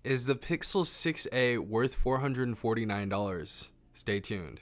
Is the Pixel 6a worth $449? Stay tuned.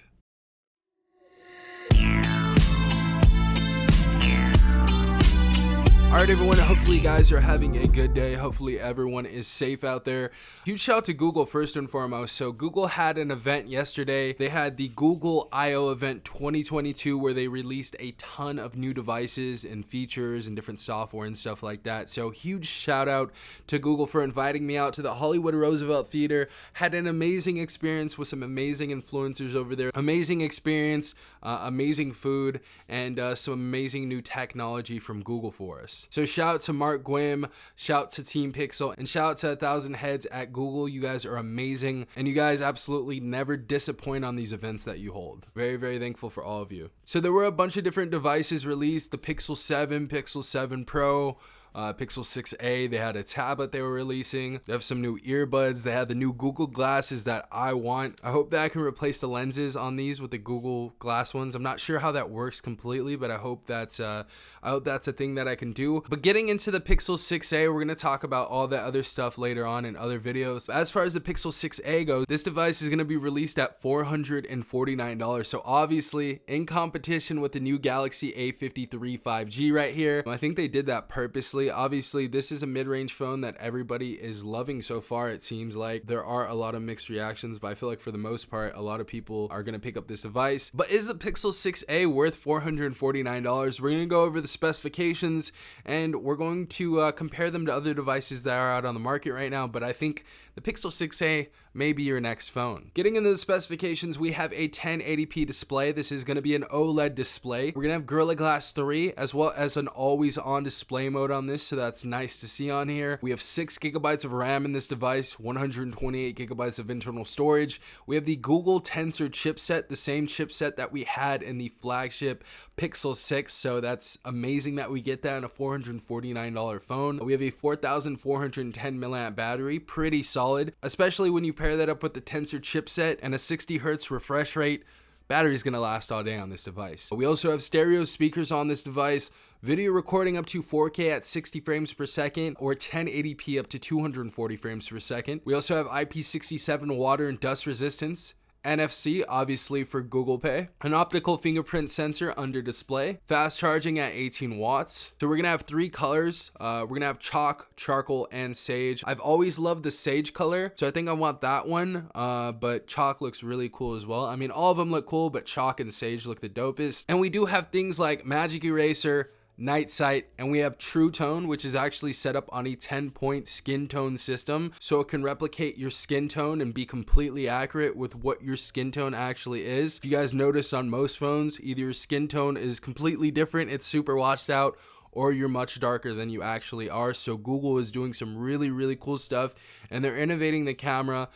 Alright everyone, hopefully you guys are having a good day. Hopefully everyone is safe out there. Huge shout out to Google first and foremost. So Google had an event yesterday. They had the Google I/O event 2022 where they released a ton of new devices and features and different software and stuff like that. So huge shout out to Google for inviting me out to the Hollywood Roosevelt Theater. Had an amazing experience with some amazing influencers over there. Amazing experience, amazing food, and some amazing new technology from Google for us. So shout out to Mark Gwim, shout out to Team Pixel, and shout out to 1,000 Heads at Google. You guys are amazing, and you guys absolutely never disappoint on these events that you hold. Very, very thankful for all of you. So there were a bunch of different devices released: the Pixel 7, Pixel 7 Pro, Pixel 6a. They had a tablet they were releasing. They have some new earbuds. They had the new Google glasses that I want. I hope that I can replace the lenses on these with the Google Glass ones. I'm not sure how that works completely, but I hope that's a thing that I can do. But getting into the Pixel 6a, we're gonna talk about all that other stuff later on in other videos. As far as the Pixel 6a goes, this device is gonna be released at $449. So obviously in competition with the new Galaxy A53 5G right here. I think they did that purposely. Obviously, this is a mid-range phone that everybody is loving so far. It seems like there are a lot of mixed reactions, but I feel like for the most part, a lot of people are going to pick up this device. But is the Pixel 6a worth $449? We're going to go over the specifications, and we're going to compare them to other devices that are out on the market right now. But I think the Pixel 6a may be your next phone. Getting into the specifications, we have a 1080p display. This is going to be an OLED display. We're going to have Gorilla Glass 3 as well as an always-on display mode on this, so that's nice to see on here. We have 6 gigabytes of RAM in this device, 128 gigabytes of internal storage. We have the Google Tensor chipset, the same chipset that we had in the flagship Pixel 6, so that's amazing that we get that in a $449 phone. We have a 4,410 milliamp battery, pretty solid, especially when you pair that up with the Tensor chipset and a 60 hertz refresh rate. Battery's gonna last all day on this device. We also have stereo speakers on this device, video recording up to 4K at 60 frames per second, or 1080p up to 240 frames per second. We also have IP67 water and dust resistance, NFC, obviously for Google Pay, an optical fingerprint sensor under display, fast charging at 18 watts. So we're gonna have 3 colors. We're gonna have chalk, charcoal, and sage. I've always loved the sage color, so I think I want that one, but chalk looks really cool as well. I mean, all of them look cool, but chalk and sage look the dopest. And we do have things like Magic Eraser, Night Sight, and we have True Tone, which is actually set up on a 10-point skin tone system, so it can replicate your skin tone and be completely accurate with what your skin tone actually is. If you guys noticed on most phones, either your skin tone is completely different, it's super washed out, or you're much darker than you actually are. So Google is doing some really, really cool stuff, and they're innovating the camera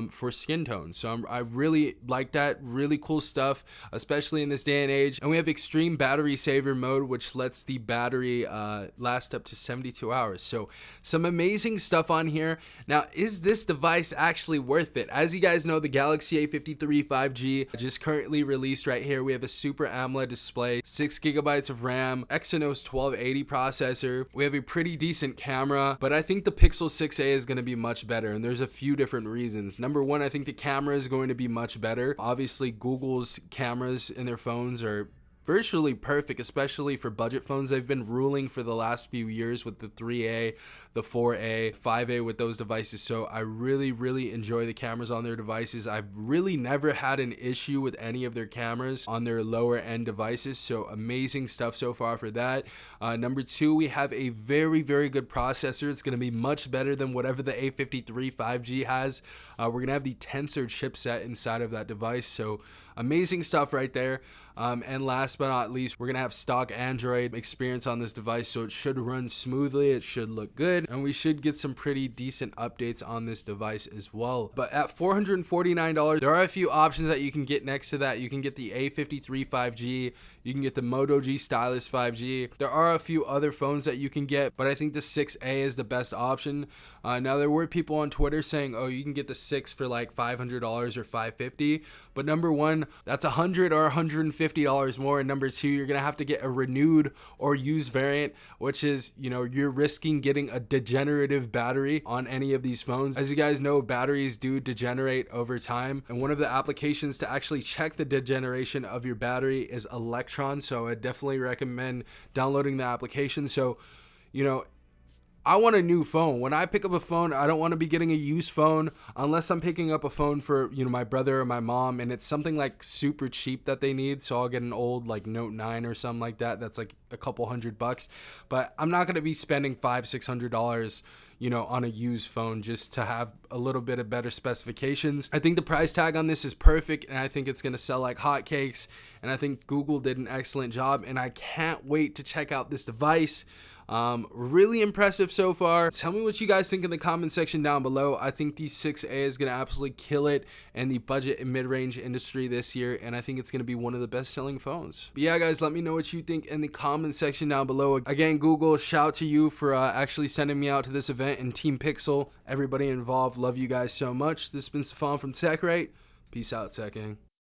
for skin tone. So I really like that. Really cool stuff, especially in this day and age. And we have extreme battery saver mode, which lets the battery last up to 72 hours. So some amazing stuff on here. Now, is this device actually worth it? As you guys know, the Galaxy A53 5G just currently released right here. We have a Super AMOLED display, 6 gigabytes of RAM, Exynos 1280 processor. We have a pretty decent camera, but I think the Pixel 6a is going to be much better, and there's a few different reasons. Number one, I think the camera is going to be much better. Obviously, Google's cameras in their phones are virtually perfect, especially for budget phones. They've been ruling for the last few years with the 3A, the 4A, 5A with those devices. So I really, really enjoy the cameras on their devices. I've really never had an issue with any of their cameras on their lower end devices. So amazing stuff so far for that. Number two, we have a very, very good processor. It's going to be much better than whatever the A53 5G has. We're going to have the Tensor chipset inside of that device. So amazing stuff right there. And last but not least, we're going to have stock Android experience on this device, so it should run smoothly, it should look good, and we should get some pretty decent updates on this device as well. But at $449, there are a few options that you can get next to that. You can get the A53 5G, you can get the Moto G Stylus 5G. There are a few other phones that you can get, but I think the 6A is the best option. Now, there were people on Twitter saying, oh, you can get the 6 for like $500 or $550, but number one, that's $100 or $150 $50 more. And number two, you're going to have to get a renewed or used variant, which is, you know, you're risking getting a degenerative battery on any of these phones. As you guys know, batteries do degenerate over time. And one of the applications to actually check the degeneration of your battery is Electron. So I definitely recommend downloading the application. So, you know, I want a new phone. When I pick up a phone, I don't want to be getting a used phone unless I'm picking up a phone for, you know, my brother or my mom, and it's something like super cheap that they need. So I'll get an old like Note 9 or something like that. That's like a couple $100, but I'm not going to be spending $500-$600, you know, on a used phone just to have a little bit of better specifications. I think the price tag on this is perfect, and I think it's going to sell like hotcakes, and I think Google did an excellent job, and I can't wait to check out this device. Really impressive so far. Tell me what you guys think in the comment section down below. I think the 6A is going to absolutely kill it in the budget and mid-range industry this year, and I think it's going to be one of the best selling phones. But yeah, guys, let me know what you think in the comment section down below. Again, Google, shout to you for actually sending me out to this event, and Team Pixel, everybody involved. Love you guys so much. This has been Stefan from TechRight. Peace out, Tech Gang.